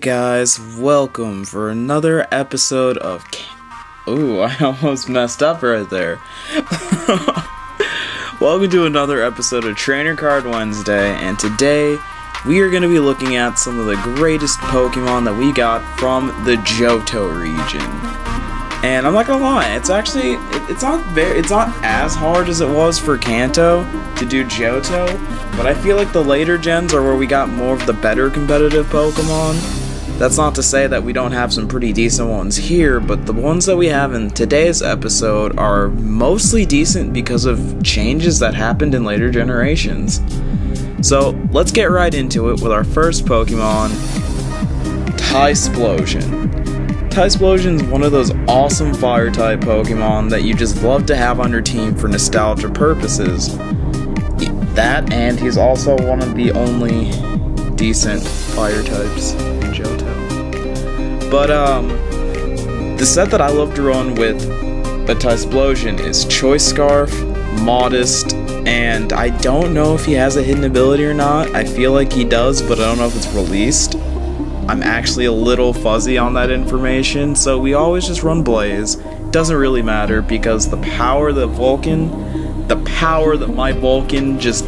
guys, welcome for another episode of Ooh, I almost messed up right there. Welcome to another episode of Trainer Card Wednesday, and today we are going to be looking at some of the greatest Pokemon that we got from the Johto region. And I'm not gonna lie, it's actually it's not as hard as it was for Kanto to do Johto, but I feel like the later gens are where we got more of the better competitive Pokemon. That's not to say that we don't have some pretty decent ones here, but the ones that we have in today's episode are mostly decent because of changes that happened in later generations. So let's get right into it with our first Pokemon, Tysplosion. Tysplosion is one of those awesome Fire-type Pokemon that you just love to have on your team for nostalgia purposes. That, and he's also one of the only decent Fire types in Johto. But, the set that I love to run with a Tysplosion is Choice Scarf, Modest, and I don't know if he has a hidden ability or not. I feel like he does, but I don't know if it's released. I'm actually a little fuzzy on that information, so we always just run Blaze. Doesn't really matter because the power that my Vulcan just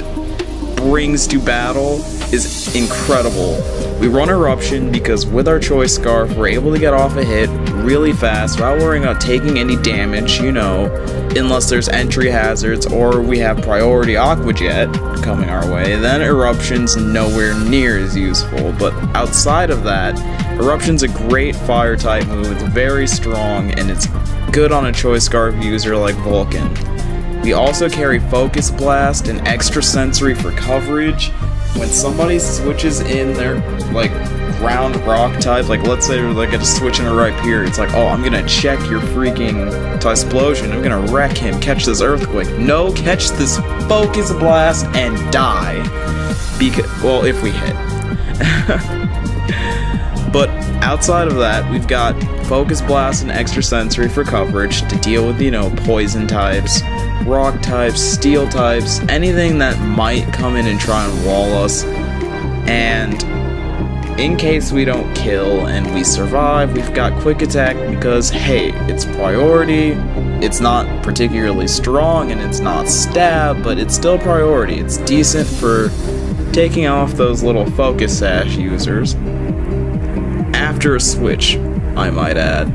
brings to battle is incredible. We run Eruption because with our Choice Scarf, we're able to get off a hit really fast without worrying about taking any damage, you know, unless there's entry hazards or we have priority Aqua Jet coming our way, then Eruption's nowhere near as useful. But outside of that, Eruption's a great Fire type move, it's very strong, and it's good on a Choice Scarf user like Vulcan. We also carry Focus Blast and Extra Sensory for coverage. When somebody switches in their, like, ground rock type, like let's say like I just switch in a right here, it's like, oh, I'm gonna check your freaking Tysplosion, I'm gonna wreck him, catch this Earthquake. No, catch this Focus Blast and die. Well, if we hit. But outside of that, we've got Focus Blast and Extra Sensory for coverage to deal with, you know, poison types, rock types, steel types, anything that might come in and try and wall us. And in case we don't kill and we survive, we've got Quick Attack because, hey, it's priority, it's not particularly strong, and it's not stab, but it's still priority. It's decent for taking off those little Focus Sash users. After a switch, I might add.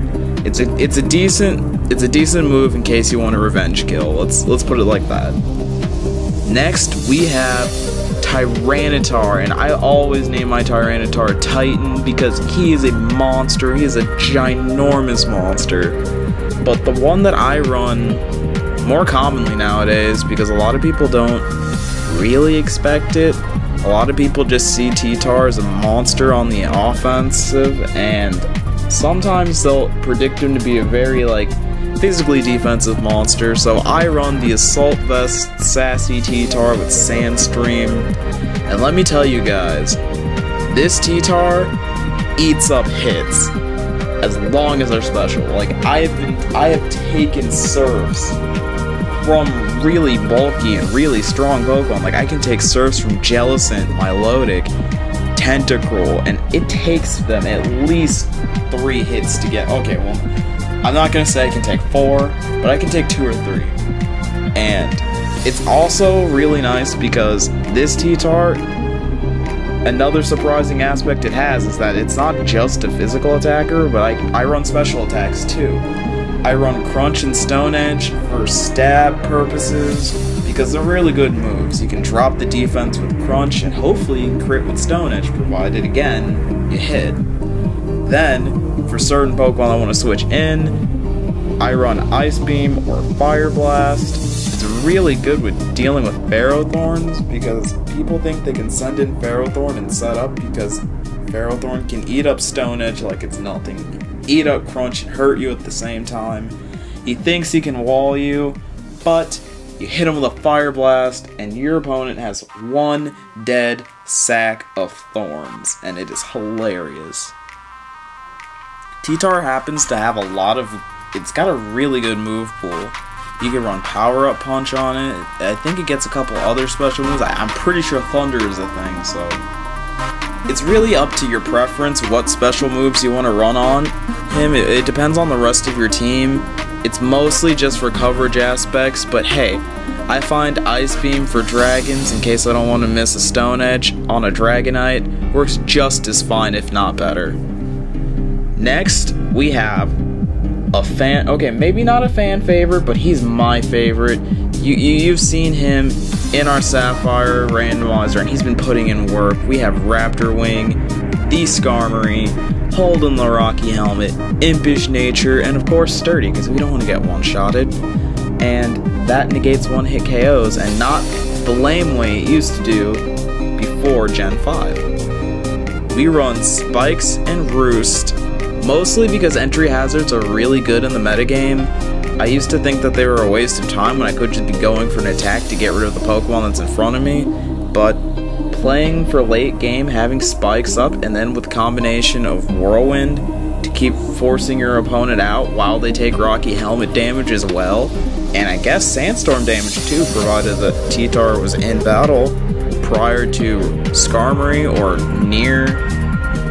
It's a decent move in case you want a revenge kill. Let's put it like that. Next, we have Tyranitar, and I always name my Tyranitar Titan because he is a monster. He is a ginormous monster. But the one that I run more commonly nowadays, because a lot of people don't really expect it, a lot of people just see T-Tar as a monster on the offensive, and sometimes they'll predict him to be a very, like, physically defensive monster, so I run the Assault Vest Sassy T-Tar with Sandstream, and let me tell you guys, this T-Tar eats up hits as long as they're special. Like, I have taken Surfs from really bulky and really strong Pokemon. Like, I can take Surfs from Jellicent, Milotic, Tentacruel, and it takes them at least 3 hits to get. Okay, well, I'm not gonna say I can take 4, but I can take 2 or 3. And it's also really nice because this T-Tar, another surprising aspect it has is that it's not just a physical attacker, but I run special attacks too. I run Crunch and Stone Edge for stab purposes because they're really good moves. You can drop the defense with Crunch and hopefully you can crit with Stone Edge, provided, again, you hit. Then, for certain Pokemon I want to switch in, I run Ice Beam or Fire Blast. It's really good with dealing with Ferrothorns because people think they can send in Ferrothorn and set up because Ferrothorn can eat up Stone Edge like it's nothing. Eat up Crunch and hurt you at the same time. He thinks he can wall you, but you hit him with a Fire Blast and your opponent has 1 dead sack of thorns, and it is hilarious. T-Tar happens to have a lot of, it's got a really good move pool. You can run Power Up Punch on it. I think it gets a couple other special moves. I'm pretty sure Thunder is a thing, so it's really up to your preference what special moves you want to run on him. It depends on the rest of your team. It's mostly just for coverage aspects, but hey, I find Ice Beam for dragons in case I don't want to miss a Stone Edge on a Dragonite works just as fine, if not better. Next, we have a fan, okay, maybe not a fan favorite, but he's my favorite. You've seen him in our Sapphire randomizer, and he's been putting in work. We have Raptor Wing, the Skarmory, holding the Rocky Helmet, Impish Nature, and of course Sturdy, because we don't want to get one-shotted. And that negates one-hit KOs, and not the lame way it used to do before Gen 5. We run Spikes and Roost, mostly because entry hazards are really good in the metagame. I used to think that they were a waste of time when I could just be going for an attack to get rid of the Pokemon that's in front of me, but playing for late game, having Spikes up, and then with combination of Whirlwind to keep forcing your opponent out while they take Rocky Helmet damage as well, and I guess Sandstorm damage too, provided that T-Tar was in battle prior to Skarmory or near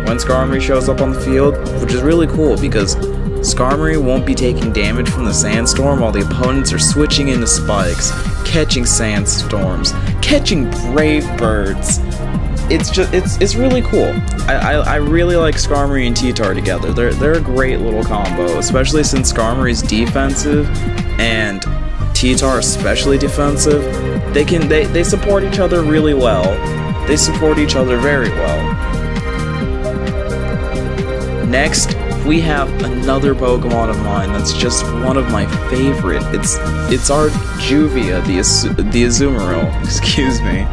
when Skarmory shows up on the field, which is really cool because Skarmory won't be taking damage from the Sandstorm while the opponents are switching into Spikes, catching Sandstorms, catching Brave Birds. It's really cool. I really like Skarmory and T-Tar together. They're a great little combo, especially since Skarmory's defensive and T-Tar especially defensive. They support each other really well. They support each other very well. Next, we have another Pokemon of mine that's just one of my favorite. It's our Juvia, the Azumarill, excuse me.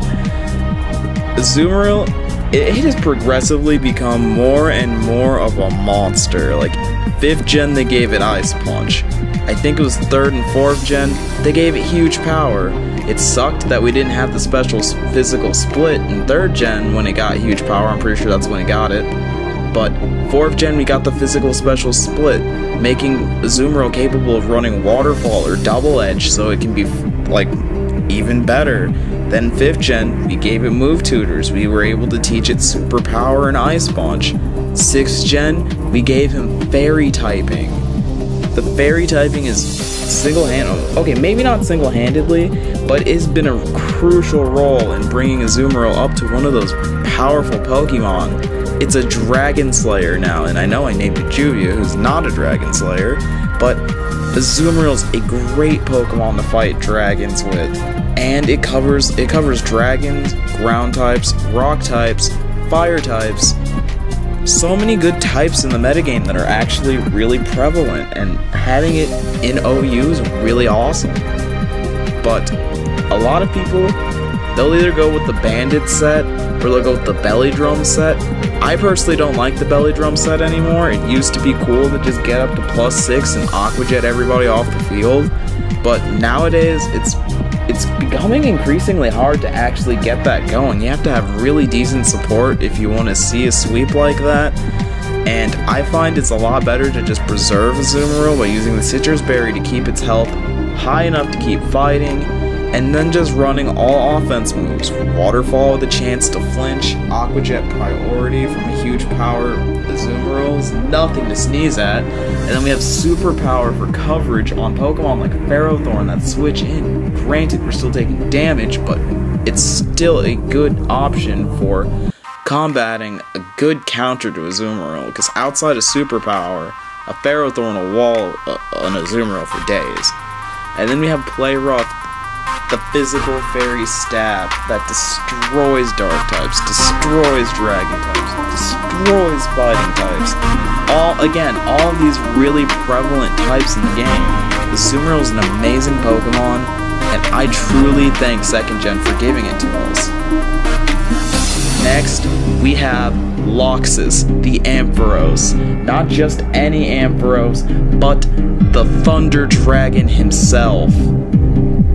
Azumarill, it has progressively become more and more of a monster. Like, 5th gen they gave it Ice Punch. I think it was 3rd and 4th gen, they gave it huge power. It sucked that we didn't have the special physical split in 3rd gen when it got huge power. I'm pretty sure that's when it got it. But 4th gen we got the physical special split, making Azumarill capable of running Waterfall or Double Edge, so it can be like even better. Then 5th gen we gave it Move Tutors. We were able to teach it Superpower and Ice Punch. 6th gen we gave him Fairy typing. The Fairy typing is single-handedly, okay, maybe not single-handedly, but it's been a crucial role in bringing Azumarill up to one of those powerful Pokemon. It's a Dragon Slayer now, and I know I named it Juvia, who's not a Dragon Slayer, but Azumarill's a great Pokemon to fight dragons with, and it covers dragons, ground types, rock types, fire types. So many good types in the metagame that are actually really prevalent, and having it in OU is really awesome. But a lot of people, they'll either go with the Bandit set or they'll go with the Belly Drum set. I personally don't like the Belly Drum set anymore. It used to be cool to just get up to +6 and Aqua Jet everybody off the field, but nowadays it's becoming increasingly hard to actually get that going. You have to have really decent support if you want to see a sweep like that, and I find it's a lot better to just preserve Azumarill by using the Citrus Berry to keep its health high enough to keep fighting, and then just running all offense moves. Waterfall with a chance to flinch, Aqua Jet priority from a huge power Azumarill is nothing to sneeze at, and then we have Superpower for coverage on Pokemon like Ferrothorn that switch in. Granted, we're still taking damage, but it's still a good option for combating a good counter to Azumarill, because outside of Superpower, a Ferrothorn will wall an Azumarill for days. And then we have Play Rough, the physical fairy stab that destroys dark types, destroys dragon types, destroys fighting types. All of these really prevalent types in the game. Azumarill is an amazing Pokemon, and I truly thank 2nd gen for giving it to us. Next, we have Loxus, the Ampharos. Not just any Ampharos, but the Thunder Dragon himself.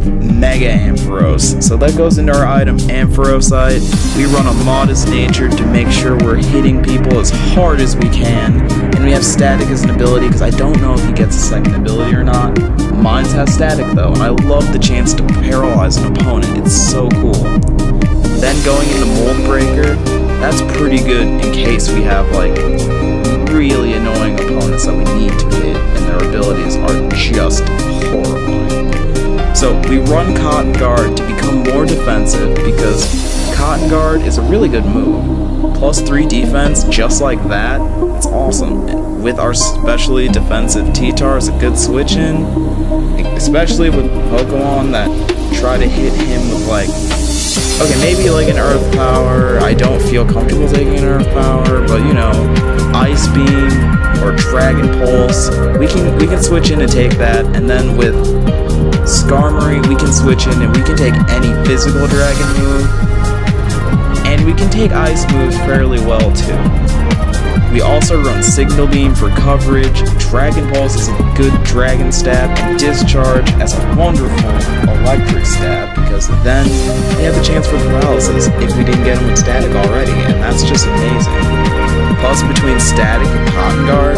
Mega Ampharos. So that goes into our item Ampharosite. We run a Modest Nature to make sure we're hitting people as hard as we can. And we have Static as an ability, because I don't know if he gets a second ability or not. Mine has Static though, and I love the chance to paralyze an opponent. It's so cool. Then going into Mold Breaker, that's pretty good in case we have like really annoying opponents that we need to hit and their abilities are just horrifying. So we run Cotton Guard to become more defensive because Cotton Guard is a really good move. Plus 3 defense just like that, it's awesome. With our specially defensive T-Tar is a good switch in, especially with Pokemon that try to hit him with like, okay, maybe like an Earth Power. I don't feel comfortable taking an Earth Power, but you know, Ice Beam or Dragon Pulse, we can switch in and take that, and then with Skarmory we can switch in and we can take any physical dragon move, and we can take ice moves fairly well too. We also run Signal Beam for coverage, Dragon Pulse is a good dragon stab, and Discharge as a wonderful electric stab, because then they have the chance for paralysis if we didn't get them with static already, and that's just amazing. Plus, between static and Cotton Guard,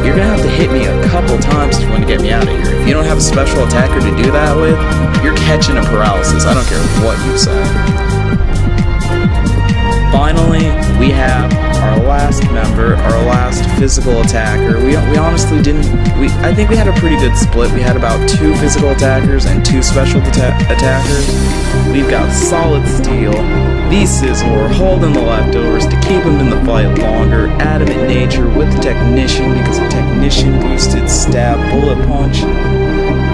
you're gonna have to hit me a couple times if you want to get me out of here. If you don't have a special attacker to do that with, you're catching a paralysis, I don't care what you say. Finally, we have our last member, our last physical attacker. We honestly didn't, I think we had a pretty good split. We had about 2 physical attackers and 2 special attackers. We've got Solid Steel, the Scizor, holding the leftovers to keep him in the fight longer, Adamant Nature with the Technician because of Technician boosted stab, Bullet Punch.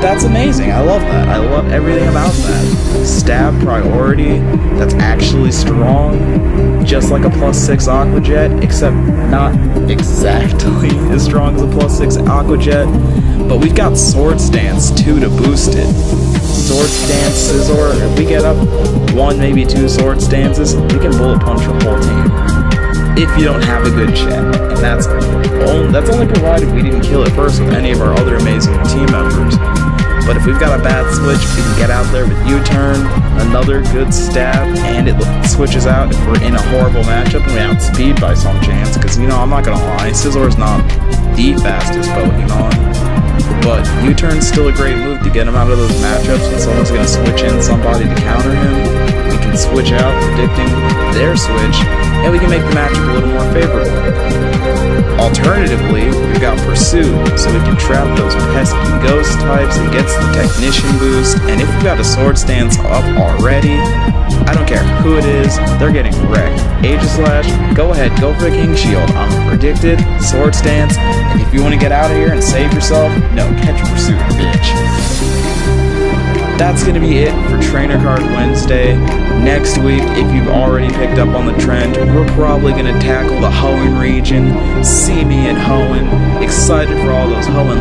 That's amazing, I love that. I love everything about that. Stab priority, that's actually strong, just like a +6 Aqua Jet, except not exactly as strong as a +6 Aqua Jet, but we've got Sword Stance too to boost it. Sword Stance, Scizor, if we get up 1, maybe 2 Sword Stances, we can Bullet Punch your whole team. If you don't have a good chat, and that's only provided we didn't kill it first with any of our other amazing team members. But if we've got a bad switch, we can get out there with U-turn, another good stab, and it switches out if we're in a horrible matchup and we outspeed by some chance, because, you know, I'm not gonna lie, Scizor's not the fastest Pokemon, but U-turn's still a great move to get him out of those matchups when someone's gonna switch in somebody to counter him. We can switch out, predicting their switch, and we can make the matchup a little more favorable. Alternatively, we've got Pursuit, so we can trap those pesky ghost types, it gets the Technician boost, and if we've got a Sword Stance up already, I don't care who it is, they're getting wrecked. Aegislash, go ahead, go for the King Shield, I'm predicted, Sword Stance, and if you want to get out of here and save yourself, no, catch Pursuit, bitch. That's going to be it for Trainer Card Wednesday. Next week, if you've already picked up on the trend, we're probably going to tackle the Hoenn region. See me in Hoenn. Excited for all those Hoenn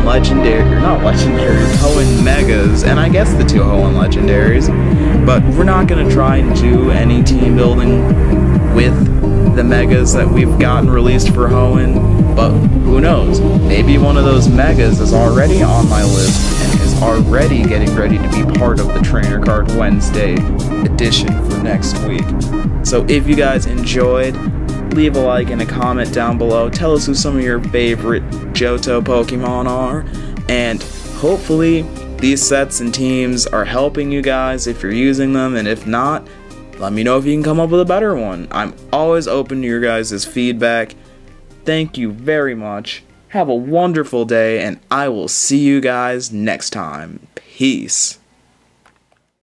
Hoenn Megas, and I guess the 2 Hoenn Legendaries. But we're not going to try and do any team building with the Megas that we've gotten released for Hoenn. But who knows? Maybe one of those Megas is already on my list and is already getting ready to be part of the Trainer Card Wednesday edition for next week. So if you guys enjoyed, leave a like and a comment down below. Tell us who some of your favorite Johto Pokemon are, and hopefully these sets and teams are helping you guys if you're using them, and if not, let me know if you can come up with a better one. I'm always open to your guys' feedback. Thank you very much. Have a wonderful day, and I will see you guys next time. Peace.